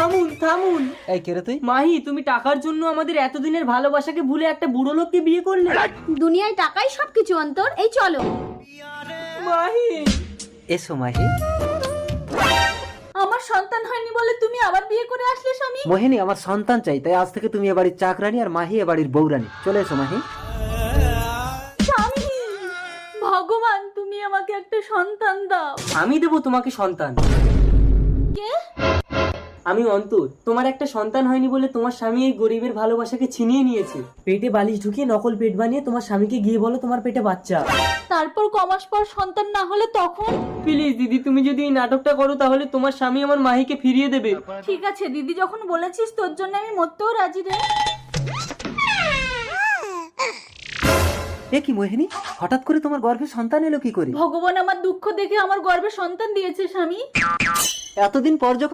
থামুন থামুন। এই কে রে তুই? মাহি, তুমি টাকার জন্য আমাদের এতদিনের ভালোবাসাকে ভুলে একটা বুড়ো লোককে বিয়ে করলে। দুনিয়ায় টাকাই সবকিছু অন্তর। এই চলো। মাহি, এসো মাহি। আমার সন্তান হয়নি বলে তুমি আবার বিয়ে করে আসলে স্বামী? মোহিনী, আমার সন্তান চাই, তাই আজ থেকে তুমি এ বাড়ির চাকরানী আর মাহি এ বাড়ির বউরানী। চলে এসো মাহি। স্বামী, ভগবান তুমি আমাকে একটা সন্তান দাও। আমি দেবো তোমাকে সন্তান। কে? আমি অন্তর। তোমার একটা সন্তান হয়নি বলে তোমার স্বামী এই গরিবের ভালোবাসাকে ছিনিয়ে নিয়েছে। পেটে বালিশ ঢুকিয়ে নকল পেট বানিয়ে তোমার স্বামীকে গিয়ে বলো তোমার পেটে বাচ্চা। তারপর কমাস পর সন্তান না হলে তখন? প্লিজ দিদি, তুমি যদি এই নাটকটা করো তাহলে তোমার স্বামী আমার মাহিকে ফিরিয়ে দেবে। ঠিক আছে দিদি, যখন বলেছিস তোর জন্য আমি মরতেও রাজি রে। এ কি মোহিনী, হঠাৎ করে তোমার গর্ভে সন্তান এলো কি করে? ভগবান আমার দুঃখ দেখে আমার গর্ভে সন্তান দিয়েছে স্বামী। এতদিন পর যখন